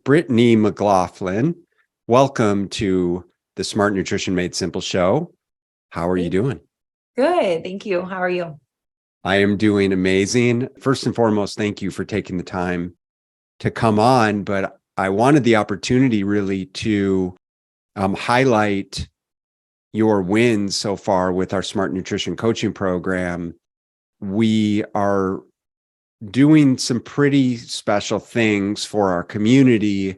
Brittany McLaughlin. Welcome to the Smart Nutrition Made Simple show. How are you doing? Good. Thank you. How are you? I am doing amazing. First and foremost, thank you for taking the time to come on, but I wanted the opportunity really to highlight your wins so far with our Smart Nutrition Coaching Program. We are doing some pretty special things for our community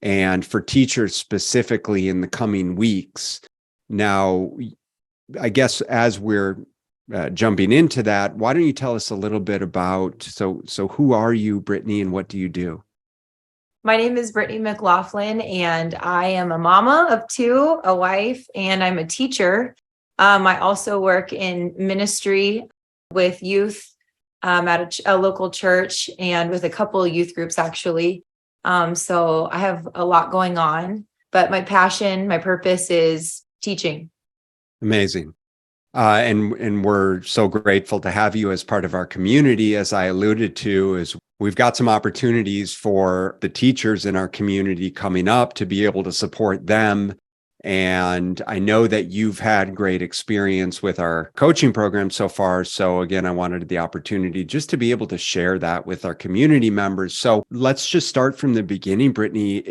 and for teachers specifically in the coming weeks. Now, I guess as we're jumping into that, why don't you tell us a little bit about, so who are you, Brittany, and what do you do? My name is Brittany McLaughlin, and I am a mama of two, a wife, and I'm a teacher. I also work in ministry with youth at a local church and with a couple of youth groups, actually. So I have a lot going on, but my passion, my purpose is teaching. Amazing. And we're so grateful to have you as part of our community. As I alluded to, is we've got some opportunities for the teachers in our community coming up to be able to support them. And I know that you've had great experience with our coaching program so far. So again, I wanted the opportunity just to be able to share that with our community members. So let's just start from the beginning, Brittany.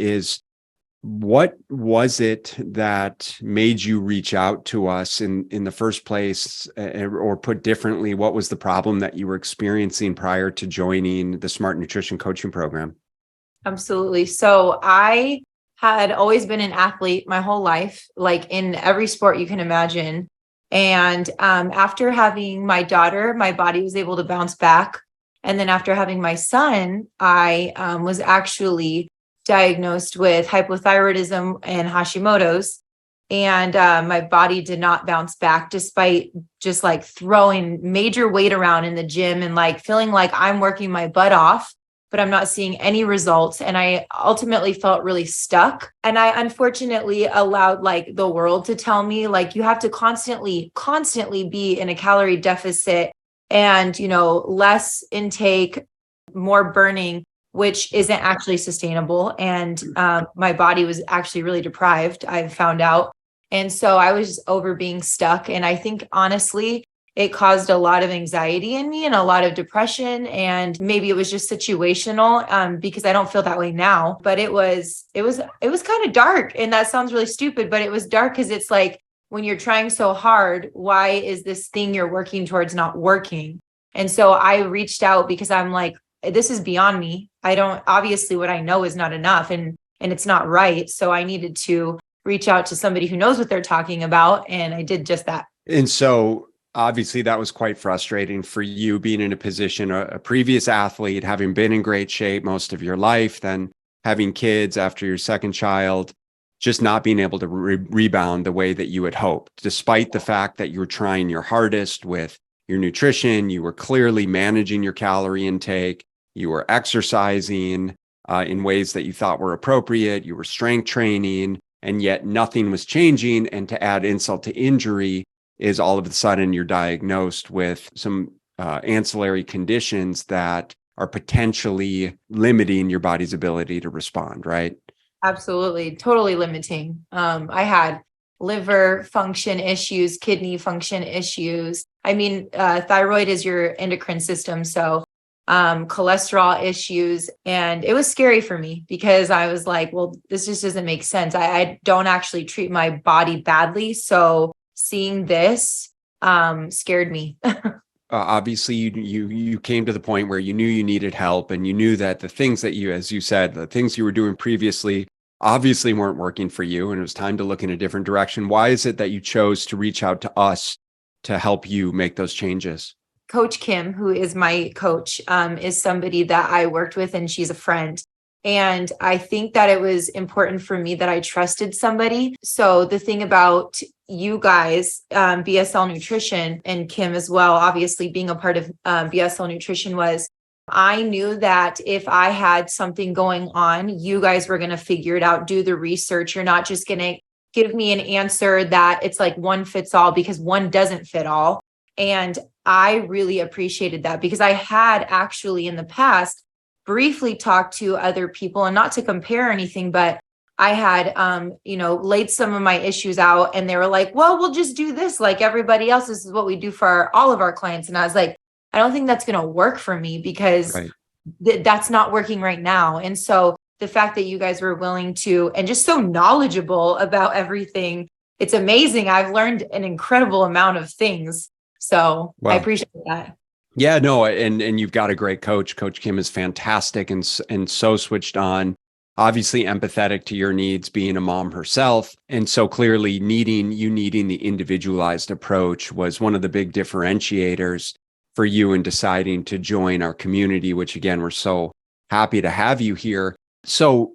What was it that made you reach out to us in the first place? Or put differently, what was the problem that you were experiencing prior to joining the Smart Nutrition Coaching Program? Absolutely. So I had always been an athlete my whole life, like in every sport you can imagine. And after having my daughter, my body was able to bounce back. And then after having my son, I was actually diagnosed with hypothyroidism and Hashimoto's. And my body did not bounce back despite just like throwing major weight around in the gym and like feeling like I'm working my butt off, but I'm not seeing any results. And I ultimately felt really stuck. And I unfortunately allowed like the world to tell me, like, you have to constantly be in a calorie deficit and, less intake, more burning, which isn't actually sustainable. And my body was actually really deprived, I've found out. And so I was just over being stuck. And I think honestly, it caused a lot of anxiety in me and a lot of depression. And maybe it was just situational because I don't feel that way now. But it was kind of dark. And that sounds really stupid, but it was dark because it's like, when you're trying so hard, why is this thing you're working towards not working? And so I reached out because I'm like, this is beyond me. Obviously what I know is not enough and it's not right. So I needed to reach out to somebody who knows what they're talking about. And I did just that. And so obviously that was quite frustrating for you, being in a position, a previous athlete, having been in great shape most of your life, then having kids after your second child, just not being able to rebound the way that you had hoped, despite the fact that you were trying your hardest with your nutrition. You were clearly managing your calorie intake. You were exercising in ways that you thought were appropriate. You were strength training, and yet nothing was changing. And to add insult to injury is all of a sudden you're diagnosed with some ancillary conditions that are potentially limiting your body's ability to respond, right? Absolutely. Totally limiting. I had liver function issues, kidney function issues. I mean, thyroid is your endocrine system. So cholesterol issues. And it was scary for me because I was like, well, this just doesn't make sense. I don't actually treat my body badly. So seeing this scared me. Obviously, you came to the point where you knew you needed help, and you knew that the things that you, as you said, the things you were doing previously obviously weren't working for you, and it was time to look in a different direction. Why is it that you chose to reach out to us to help you make those changes? Coach Kim, who is my coach, is somebody that I worked with, and she's a friend. And I think that it was important for me that I trusted somebody. So the thing about you guys, BSL Nutrition, and Kim as well, obviously being a part of BSL Nutrition, was I knew that if I had something going on, you guys were going to figure it out, do the research. You're not just going to give me an answer that it's like one fits all, because one doesn't fit all. And I really appreciated that, because I had actually in the past briefly talked to other people, and not to compare anything, but I had, laid some of my issues out, and they were like, well, we'll just do this like everybody else. This is what we do for all of our clients. And I was like, I don't think that's going to work for me, because Right. that's not working right now. And so the fact that you guys were willing to, and just so knowledgeable about everything, it's amazing. I've learned an incredible amount of things. So I appreciate that. Yeah, no, and you've got a great coach. Coach Kim is fantastic and so switched on, obviously empathetic to your needs, being a mom herself. And so clearly needing the individualized approach was one of the big differentiators for you in deciding to join our community, which again, we're so happy to have you here. So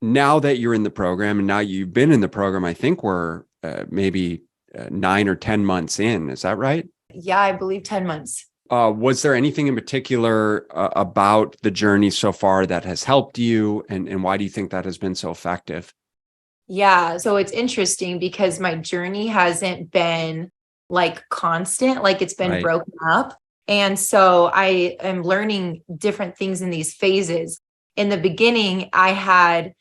now that you're in the program, and now you've been in the program, I think we're maybe 9 or 10 months in. Is that right? Yeah, I believe 10 months. Was there anything in particular about the journey so far that has helped you? And why do you think that has been so effective? Yeah. So it's interesting because my journey hasn't been like constant, like it's been Right. broken up. And so I am learning different things in these phases. In the beginning, I had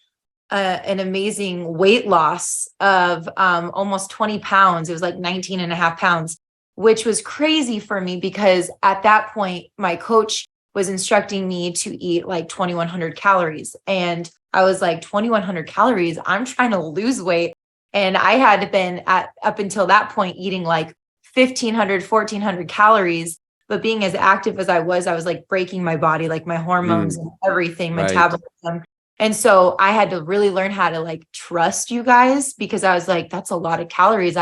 an amazing weight loss of almost 20 pounds. It was like 19 and a half pounds, which was crazy for me, because at that point, my coach was instructing me to eat like 2,100 calories. And I was like, 2,100 calories, I'm trying to lose weight. And I had been up until that point eating like 1,500, 1,400 calories. But being as active as I was like breaking my body, like my hormones and everything, Right. metabolism. And so I had to really learn how to like trust you guys, because I was like, that's a lot of calories.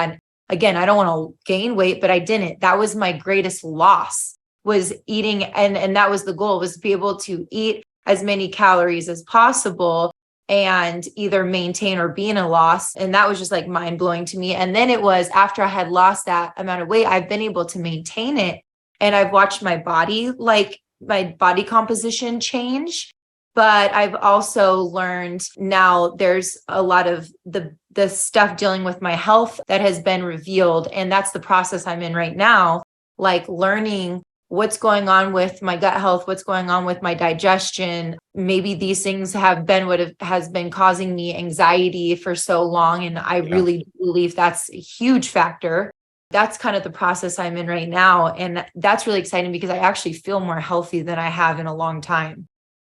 Again, I don't want to gain weight, but I didn't. That was my greatest loss, was eating. And that was the goal, was to be able to eat as many calories as possible and either maintain or be in a loss. And that was just like mind blowing to me. And then it was after I had lost that amount of weight, I've been able to maintain it. And I've watched my body, like my body composition change. But I've also learned now there's a lot of the stuff dealing with my health that has been revealed. And that's the process I'm in right now, like learning what's going on with my gut health, what's going on with my digestion. Maybe these things have been what has been causing me anxiety for so long. And I really believe that's a huge factor. That's kind of the process I'm in right now. And that's really exciting, because I actually feel more healthy than I have in a long time.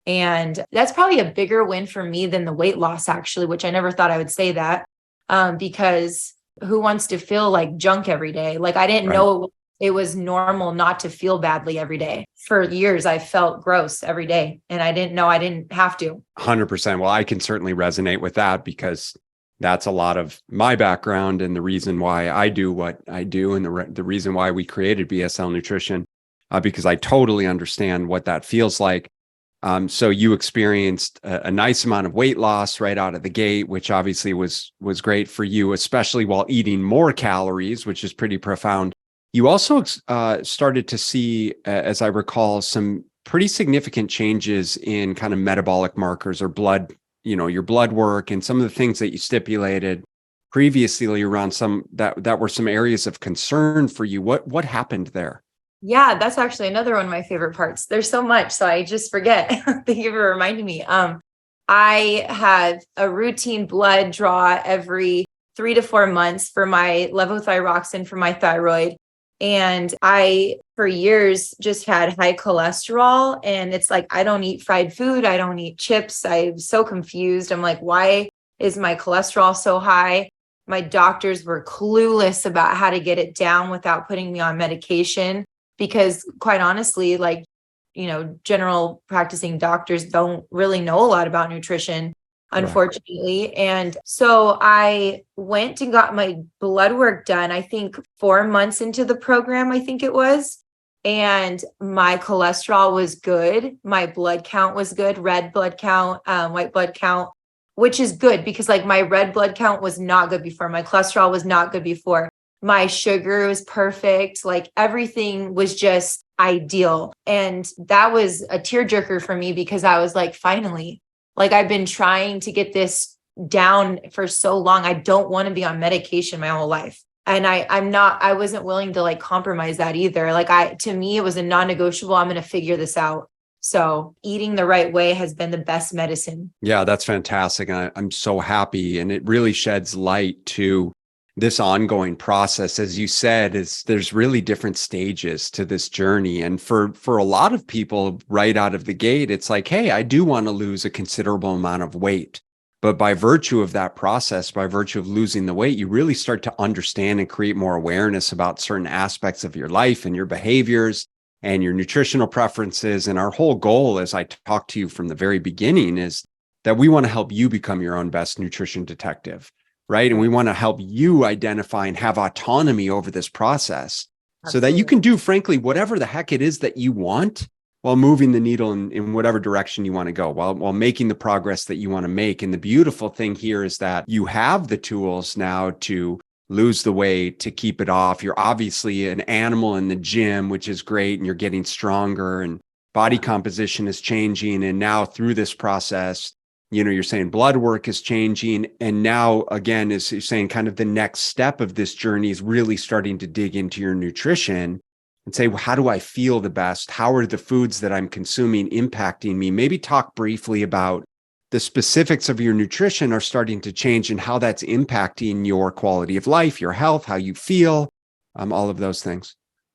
And that's probably a bigger win for me than the weight loss, actually, which I never thought I would say that, because who wants to feel like junk every day? Like I didn't know it was normal not to feel badly every day. For years, I felt gross every day, and I didn't know I didn't have to. 100%. Well, I can certainly resonate with that, because that's a lot of my background and the reason why I do what I do, and the reason why we created BSL Nutrition, because I totally understand what that feels like. So you experienced a nice amount of weight loss right out of the gate, which obviously was great for you, especially while eating more calories, which is pretty profound. You also started to see, as I recall, some pretty significant changes in kind of metabolic markers or blood, your blood work, and some of the things that you stipulated previously around some that were some areas of concern for you. What happened there? Yeah, that's actually another one of my favorite parts. There's so much, so I just forget. Thank you for reminding me. I had a routine blood draw every 3 to 4 months for my levothyroxine for my thyroid. And I, for years, just had high cholesterol. And it's like, I don't eat fried food. I don't eat chips. I'm so confused. I'm like, why is my cholesterol so high? My doctors were clueless about how to get it down without putting me on medication. Because quite honestly, like, general practicing doctors don't really know a lot about nutrition, unfortunately. Right. And so I went and got my blood work done, I think 4 months into the program, I think it was. And my cholesterol was good. My blood count was good, red blood count, white blood count, which is good, because like my red blood count was not good before. My cholesterol was not good before. My sugar was perfect. Like everything was just ideal. And that was a tearjerker for me, because I was like, finally, like I've been trying to get this down for so long. I don't want to be on medication my whole life. And I wasn't willing to like compromise that either. Like to me, it was a non-negotiable. I'm going to figure this out. So eating the right way has been the best medicine. Yeah, that's fantastic. And I'm so happy. And it really sheds light to this ongoing process. As you said, there's really different stages to this journey. And for a lot of people right out of the gate, it's like, hey, I do want to lose a considerable amount of weight. But by virtue of that process, by virtue of losing the weight, you really start to understand and create more awareness about certain aspects of your life and your behaviors and your nutritional preferences. And our whole goal, as I talked to you from the very beginning, is that we want to help you become your own best nutrition detective, right? And we want to help you identify and have autonomy over this process so that you can do, frankly, whatever the heck it is that you want while moving the needle in whatever direction you want to go, while making the progress that you want to make. And the beautiful thing here is that you have the tools now to lose the weight, to keep it off. You're obviously an animal in the gym, which is great, and you're getting stronger and body composition is changing. And now through this process, you're saying blood work is changing. And now, again, as you're saying, kind of the next step of this journey is really starting to dig into your nutrition and say, well, how do I feel the best? How are the foods that I'm consuming impacting me? Maybe talk briefly about the specifics of your nutrition are starting to change and how that's impacting your quality of life, your health, how you feel, all of those things.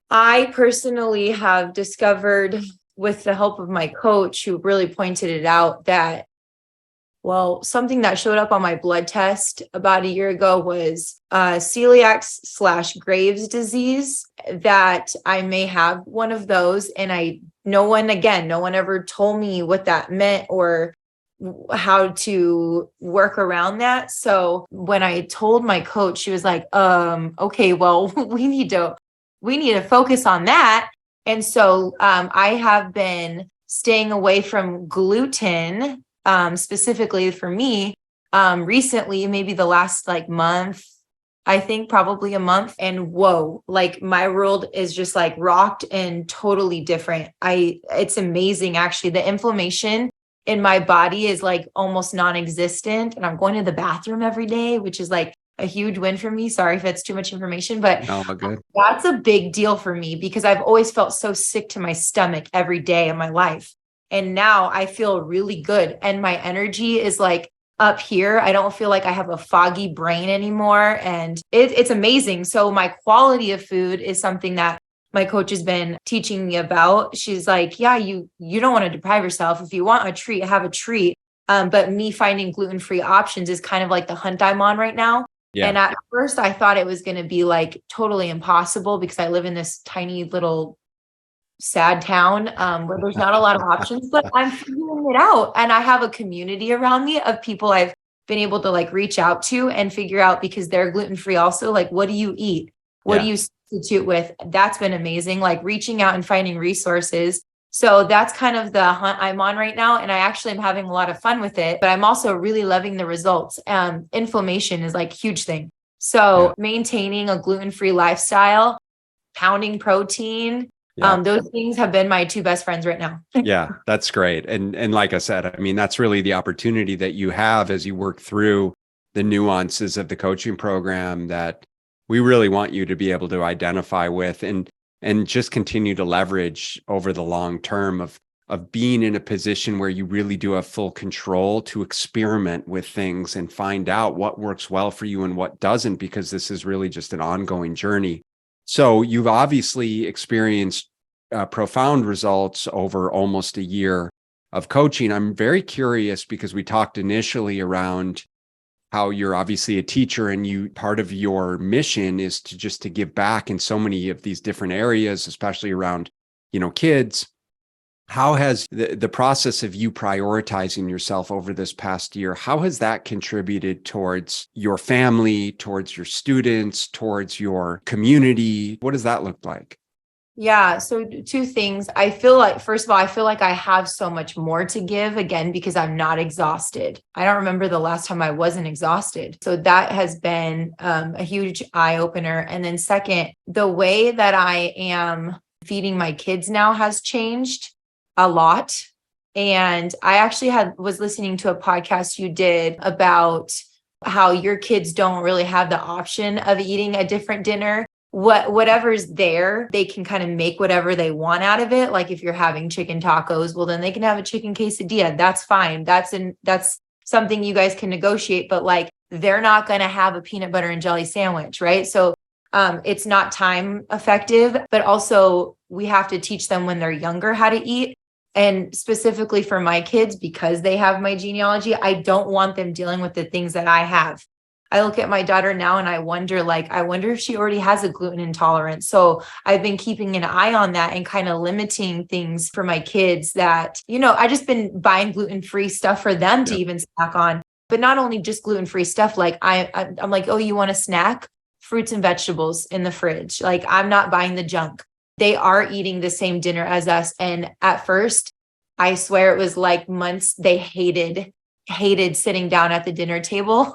I personally have discovered, with the help of my coach, who really pointed it out, that something that showed up on my blood test about a year ago was celiac/Graves' disease, that I may have one of those. And no one ever told me what that meant or how to work around that. So when I told my coach, she was like, okay, well, we need to focus on that. And so I have been staying away from gluten, specifically for me, recently, maybe the last month, I think probably a month. And my world is just rocked and totally different. It's amazing. Actually, the inflammation in my body is almost non-existent. And I'm going to the bathroom every day, which is a huge win for me. Sorry if it's too much information, but no, good. That's a big deal for me because I've always felt so sick to my stomach every day of my life. And now I feel really good. And my energy is up here. I don't feel like I have a foggy brain anymore. And it's amazing. So my quality of food is something that my coach has been teaching me about. She's like, yeah, you don't want to deprive yourself. If you want a treat, have a treat. But me finding gluten-free options is kind of like the hunt I'm on right now. Yeah. And at first I thought it was going to be totally impossible because I live in this tiny little sad town where there's not a lot of options, but I'm figuring it out. And I have a community around me of people I've been able to reach out to and figure out, because they're gluten-free also, what do you eat? What do you substitute with? That's been amazing. Reaching out and finding resources. So that's kind of the hunt I'm on right now. And I actually am having a lot of fun with it, but I'm also really loving the results. Inflammation is huge thing. So maintaining a gluten-free lifestyle, pounding protein, those things have been my two best friends right now. Yeah, that's great. And like I said, I mean, that's really the opportunity that you have as you work through the nuances of the coaching program that we really want you to be able to identify with and just continue to leverage over the long term of being in a position where you really do have full control to experiment with things and find out what works well for you and what doesn't, because this is really just an ongoing journey. So you've obviously experienced profound results over almost a year of coaching. I'm very curious because we talked initially around how you're obviously a teacher and part of your mission is to give back in so many of these different areas, especially around, kids. How has the process of you prioritizing yourself over this past year, how has that contributed towards your family, towards your students, towards your community? What does that look like? Yeah. So two things. I feel first of all, I feel like I have so much more to give, again, because I'm not exhausted. I don't remember the last time I wasn't exhausted. So that has been a huge eye opener. And then second, the way that I am feeding my kids now has changed a lot. And I actually was listening to a podcast you did about how your kids don't really have the option of eating a different dinner whatever's there, they can kind of make whatever they want out of it. Like if you're having chicken tacos, well, then they can have a chicken quesadilla. That's fine. That's something you guys can negotiate, but like, they're not going to have a peanut butter and jelly sandwich. Right. So it's not time effective, but also we have to teach them when they're younger how to eat. And specifically for my kids, because they have my genealogy, I don't want them dealing with the things that I have. I look at my daughter now and I wonder if she already has a gluten intolerance. So I've been keeping an eye on that and kind of limiting things for my kids that, I just been buying gluten-free stuff for them to even snack on, but not only just gluten-free stuff. Like I'm like, oh, you want a snack? Fruits and vegetables in the fridge. Like I'm not buying the junk. They are eating the same dinner as us. And at first, I swear it was like months, they hated sitting down at the dinner table.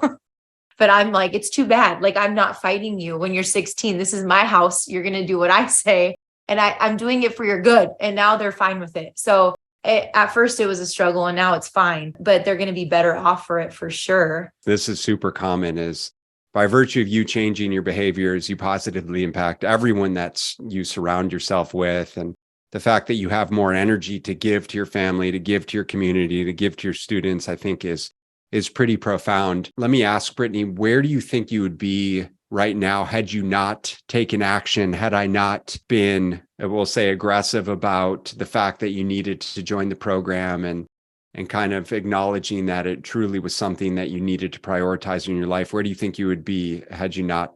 But I'm like, it's too bad. Like, I'm not fighting you when you're 16. This is my house. You're going to do what I say. And I'm doing it for your good. And now they're fine with it. So at first it was a struggle and now it's fine, but they're going to be better off for it for sure. This is super common, is by virtue of you changing your behaviors, you positively impact everyone that you surround yourself with. And the fact that you have more energy to give to your family, to give to your community, to give to your students, I think is pretty profound. Let me ask, Brittany, where do you think you would be right now had you not taken action, had I not been, we'll say, aggressive about the fact that you needed to join the program and kind of acknowledging that it truly was something that you needed to prioritize in your life? Where do you think you would be had you not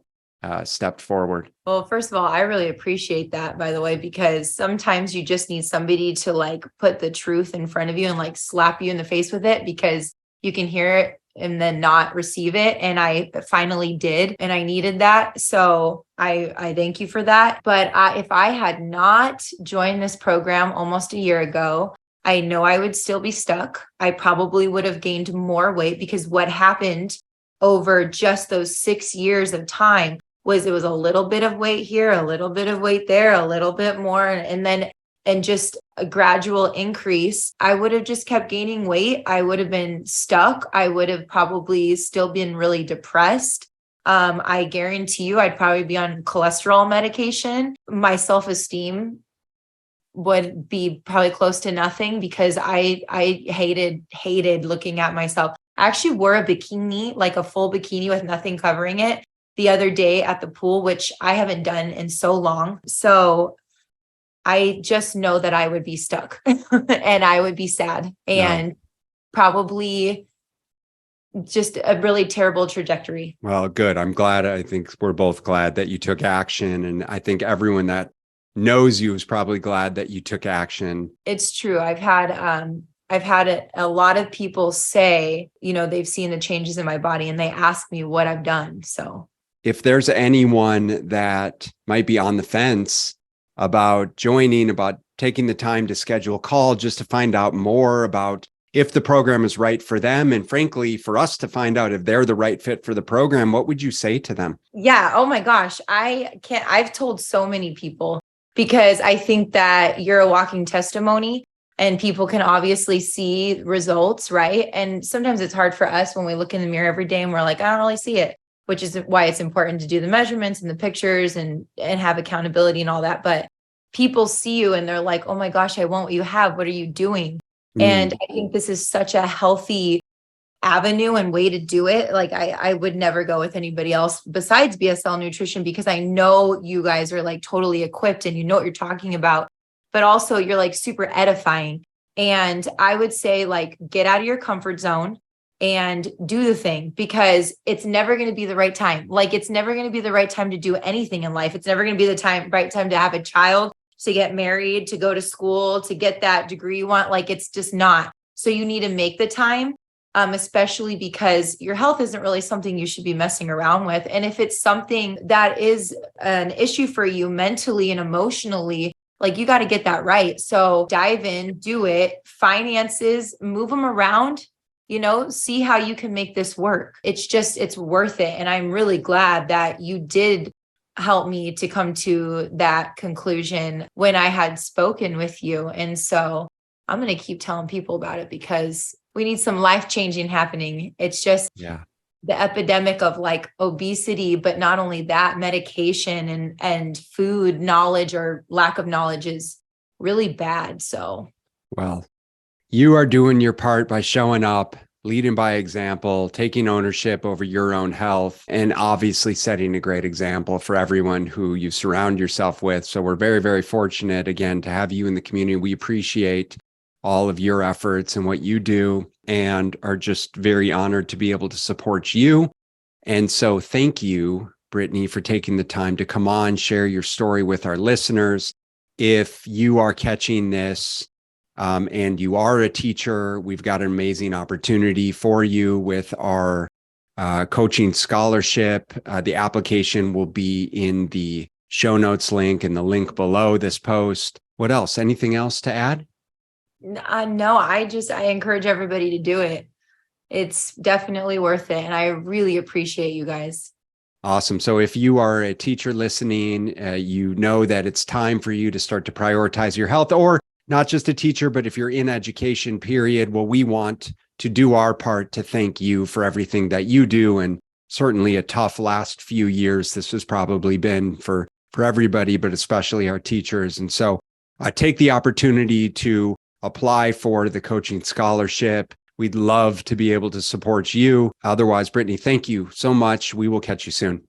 stepped forward? Well, first of all, I really appreciate that, by the way, because sometimes you just need somebody to like put the truth in front of you and like slap you in the face with it, because you can hear it and then not receive it. And I finally did, and I needed that. So I thank you for that. But if I had not joined this program almost a year ago, I know I would still be stuck. I probably would have gained more weight, because what happened over just those 6 years of time was it was a little bit of weight here, a little bit of weight there, a little bit more. And just a gradual increase. I would have just kept gaining weight. I would have been stuck. I would have probably still been really depressed. I guarantee you I'd probably be on cholesterol medication. My self-esteem would be probably close to nothing, because I hated looking at myself. I actually wore a bikini, like a full bikini with nothing covering it, the other day at the pool, which I haven't done in so long. So I just know that I would be stuck and I would be sad and probably just a really terrible trajectory. Well, good. I'm glad. I think we're both glad that you took action. And I think everyone that knows you is probably glad that you took action. It's true. I've had a lot of people say, they've seen the changes in my body and they ask me what I've done. So if there's anyone that might be on the fence about joining, about taking the time to schedule a call just to find out more about if the program is right for them, and frankly, for us to find out if they're the right fit for the program, what would you say to them? Yeah. Oh my gosh. I've told so many people, because I think that you're a walking testimony and people can obviously see results, right? And sometimes it's hard for us when we look in the mirror every day and we're like, I don't really see it, which is why it's important to do the measurements and the pictures and have accountability and all that. But people see you and they're like, oh my gosh, I want what you have. What are you doing? And I think this is such a healthy avenue and way to do it. Like I would never go with anybody else besides BSL Nutrition, because I know you guys are like totally equipped and you know what you're talking about, but also you're like super edifying. And I would say like, get out of your comfort zone and do the thing, because it's never going to be the right time. Like it's never going to be the right time to do anything in life. It's never going to be the right time to have a child, to get married, to go to school, to get that degree you want. Like it's just not. So you need to make the time, especially because your health isn't really something you should be messing around with. And if it's something that is an issue for you mentally and emotionally, like you got to get that right. So dive in, do it. Finances, move them around, see how you can make this work. It's worth it. And I'm really glad that you did help me to come to that conclusion when I had spoken with you. And so I'm going to keep telling people about it, because we need some life-changing happening. It's just, the epidemic of like obesity, but not only that, medication and food knowledge or lack of knowledge is really bad. So, well, you are doing your part by showing up, leading by example, taking ownership over your own health, and obviously setting a great example for everyone who you surround yourself with. So we're very, very fortunate, again, to have you in the community. We appreciate all of your efforts and what you do, and are just very honored to be able to support you. And so thank you, Brittany, for taking the time to come on, share your story with our listeners. If you are catching this, and you are a teacher, we've got an amazing opportunity for you with our coaching scholarship. The application will be in the show notes link and the link below this post. What else? Anything else to add? no, I encourage everybody to do it. It's definitely worth it. And I really appreciate you guys. Awesome. So if you are a teacher listening, you know that it's time for you to start to prioritize your health, or not just a teacher, but if you're in education, period. Well, we want to do our part to thank you for everything that you do. And certainly a tough last few years this has probably been for everybody, but especially our teachers. And so take the opportunity to apply for the coaching scholarship. We'd love to be able to support you. Otherwise, Brittany, thank you so much. We will catch you soon.